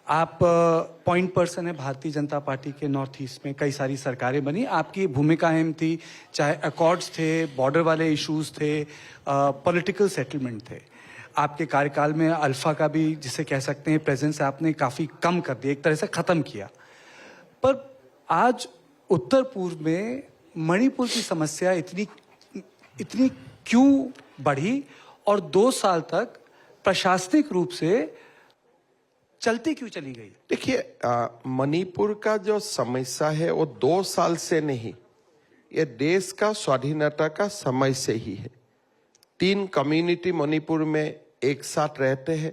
आप point person है Bharatiya Janata party के नॉर्थ ईस्ट में, कई सारी सरकारें बनी, आपकी भूमिका अहम थी, चाहे अकॉर्ड्स थे, बॉर्डर वाले इश्यूज थे, पॉलिटिकल सेटलमेंट थे। आपके कार्यकाल में अल्फा का भी जिसे कह सकते हैं प्रेजेंस आपने काफ़ी कम कर दिया, एक तरह से ख़त्म किया। पर आज उत्तर पूर्व में मणिपुर की समस्या इतनी क्यों बढ़ी और 2 साल तक प्रशासनिक रूप से चलती क्यों चली गई? देखिए, मणिपुर का जो समस्या है वो 2 साल से नहीं, ये देश का स्वाधीनता का समय से ही है। 3 कम्युनिटी मणिपुर में एक साथ रहते हैं,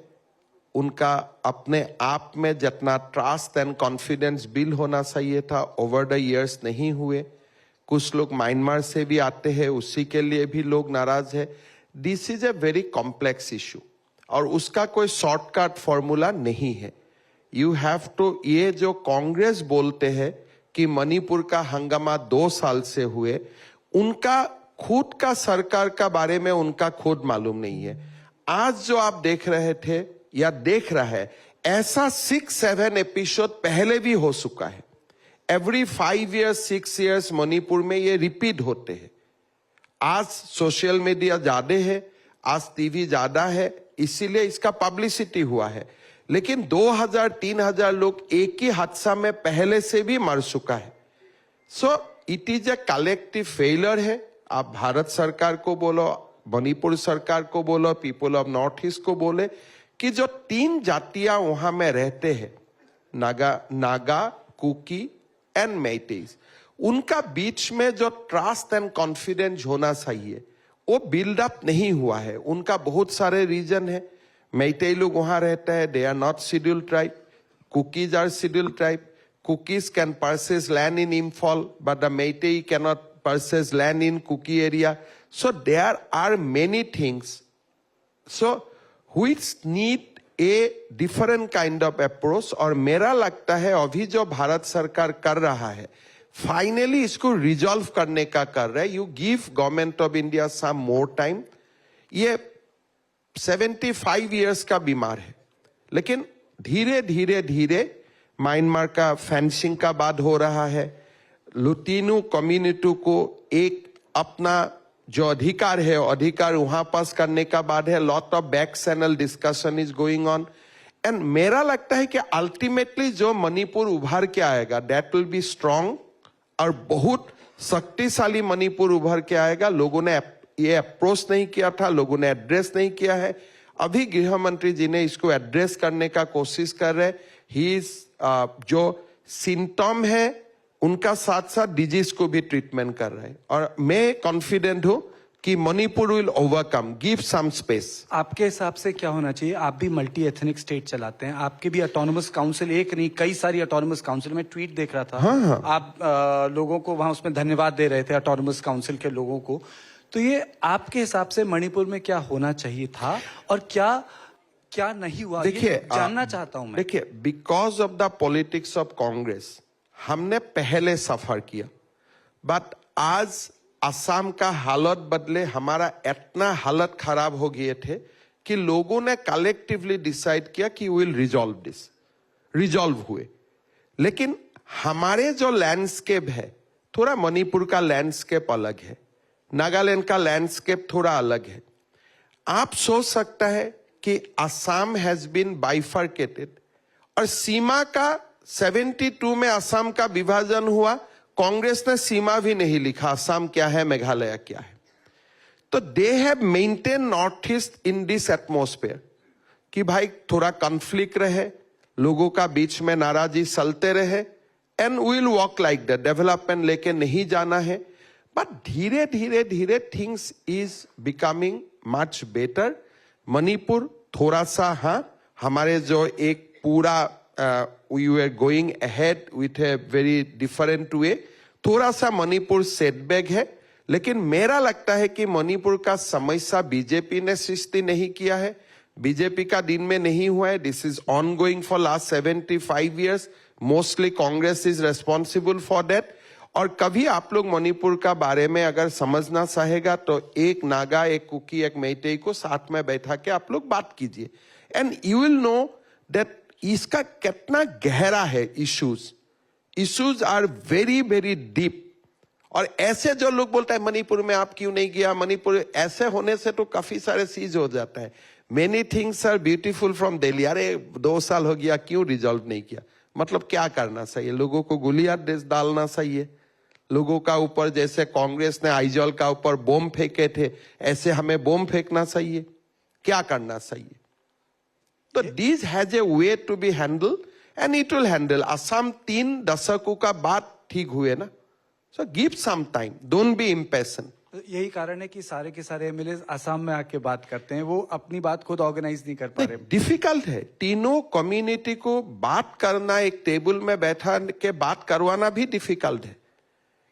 उनका अपने आप में जितना ट्रस्ट एंड कॉन्फिडेंस बिल्ड होना चाहिए था ओवर द इयर्स नहीं हुए। कुछ लोग म्यांमार से भी आते हैं, उसी के लिए भी लोग नाराज है। This is a very complex issue और उसका कोई शॉर्टकट फॉर्मूला नहीं है। यू हैव टू, ये जो कांग्रेस बोलते हैं कि मणिपुर का हंगामा 2 साल से हुए, उनका खुद का सरकार का बारे में उनका खुद मालूम नहीं है। आज जो आप देख रहे थे या देख रहा है, ऐसा 6-7 एपिसोड पहले भी हो चुका है। एवरी 5 years 6 years मणिपुर में ये रिपीट होते हैं। आज सोशल मीडिया ज्यादा है, आज टीवी ज्यादा है, इसीलिए इसका पब्लिसिटी हुआ है। लेकिन 2000-3000 लोग एक ही हादसा में पहले से भी मर चुका है। So it is a collective failure है। आप भारत सरकार को बोलो, मणिपुर सरकार को बोलो, पीपल ऑफ नॉर्थ ईस्ट को बोले कि जो 3 जातियां वहां में रहते हैं, नागा, कुकी एंड मेइतेइज, उनका बीच में जो ट्रस्ट एंड कॉन्फिडेंस होना चाहिए वो बिल्डअप नहीं हुआ है। उनका बहुत सारे रीजन है। मेइतेई लोग वहां रहते हैं, they are not scheduled tribe. Kukis are scheduled tribe. Kukis can purchase land in Imphal, but the Meitei cannot purchase land in Kuki area. So there are many things so which need a different kind of approach. और मेरा लगता है अभी जो भारत सरकार कर रहा है, फाइनली इसको रिजॉल्व करने का कर रहा है। You give government of India some more time. ये 75 years का बीमार है, लेकिन धीरे धीरे म्यांमार का फेंसिंग का बात हो रहा है। लुटीनू कम्युनिटी को एक अपना जो अधिकार है, अधिकार वहां पास करने का बाद है। Lot of back channel discussion is going on and मेरा लगता है कि अल्टीमेटली जो मणिपुर उभर के आएगा दैट विल बी स्ट्रांग और बहुत शक्तिशाली मणिपुर उभर के आएगा। लोगों ने ये अप्रोच नहीं किया था, लोगों ने एड्रेस नहीं किया है। अभी गृह मंत्री जी ने इसको एड्रेस करने का कोशिश कर रहे। ही इज जो सिम्टम है उनका साथ साथ डिजीज को भी ट्रीटमेंट कर रहे हैं और मैं कॉन्फिडेंट हूं कि Manipur will overcome. Give some space. आपके हिसाब से क्या होना चाहिए? आप भी मल्टी एथनिक स्टेट चलाते हैं, आपके भी ऑटोनोमस काउंसिल, एक नहीं कई सारी ऑटोनोमस काउंसिल। में ट्वीट देख रहा था। हाँ। आप लोगों को वहां उसमें धन्यवाद दे रहे थे, ऑटोनोमस काउंसिल के लोगों को। तो ये आपके हिसाब से मणिपुर में क्या होना चाहिए था और क्या नहीं हुआ? देखिए, जानना चाहता हूं मैं। देखिए, because of the politics of Congress हमने पहले सफर किया, बट आज असम का हालत बदले हमारा इतना हालत खराब हो गए थे कि लोगों ने कलेक्टिवली डिसाइड किया कि विल रिजॉल्व दिस। रिजॉल्व हुए, लेकिन हमारे जो लैंडस्केप है, थोड़ा मणिपुर का लैंडस्केप अलग है, नागालैंड का लैंडस्केप थोड़ा अलग है। आप सोच सकता है कि असम हैज बीन बाइफर्केटेड और सीमा का 72 में असम का विभाजन हुआ, कांग्रेस ने सीमा भी नहीं लिखा, असम क्या है, मेघालय क्या है। तो they have maintain north east in this atmosphere कि भाई थोड़ा कॉन्फ्लिक्ट रहे, लोगों का बीच में नाराजी चलते रहे and will walk like that, development लेके नहीं जाना है। बट धीरे धीरे things is becoming much better. Manipur थोड़ा सा, हाँ, हमारे जो एक पूरा we are going ahead with a very different way, थोड़ा सा मणिपुर सेटबैक है। लेकिन मेरा लगता है कि मणिपुर का समस्या बीजेपी ने सृष्टि नहीं किया है, बीजेपी का दिन में नहीं हुआ है। This is on going for last 75 years। Mostly Congress is responsible for that. और कभी आप लोग मणिपुर का बारे में अगर समझना चाहेगा तो एक नागा, एक कुकी, एक मेइतेई को साथ में बैठा के आप लोग बात कीजिए and you will know that इसका कितना गहरा है issues are very very deep. और ऐसे जो लोग बोलते हैं मणिपुर में आप क्यों नहीं गया, मणिपुर, ऐसे होने से तो काफी सारे चीज हो जाता है। Many things are beautiful from Delhi. अरे 2 साल हो गया, क्यों रिजॉल्व नहीं किया? मतलब क्या करना चाहिए? लोगों को गोलियां डालना चाहिए? लोगों का ऊपर जैसे कांग्रेस ने आइजॉल का ऊपर बम फेंके थे, ऐसे हमें बम फेंकना चाहिए? क्या करना चाहिए? तो this has a way to be handle and it will handle. Assam 3 दशकों का बाद ठीक हुए ना, so give some time, don't be impatient. यही कारण है कि सारे के सारे एमएलए असम में आके बात करते हैं, वो अपनी बात खुद ऑर्गेनाइज नहीं कर पा रहे। डिफिकल्ट है, तीनों कम्युनिटी को बात करना, एक टेबल में बैठा के बात करवाना भी डिफिकल्ट है।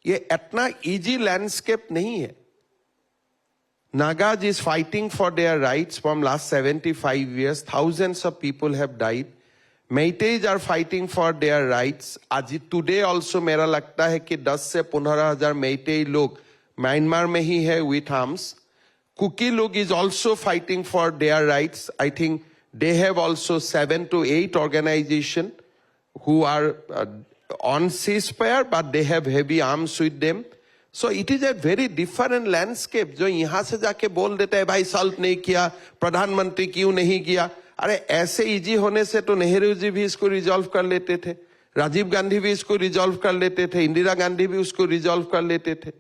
ये इतना इजी लैंडस्केप नहीं है। Nagas is fighting for their rights from last 75 years. Thousands of people have died. Meiteis are fighting for their rights. आज today also मेरा लगता है कि 10 से 15,000 मेइतेई लोग म्यांमार में ही है with arms. कुकी लोग is also fighting for their rights. I think they have also 7 to 8 organizations who are on ceasefire, but they have heavy arms with them. So it is a very different landscape. जो यहां से जाके बोल देते हैं भाई solve नहीं किया, प्रधानमंत्री क्यों नहीं किया। अरे ऐसे इजी होने से तो नेहरू जी भी इसको रिजॉल्व कर लेते थे, राजीव गांधी भी इसको रिजॉल्व कर लेते थे, इंदिरा गांधी भी उसको रिजॉल्व कर लेते थे।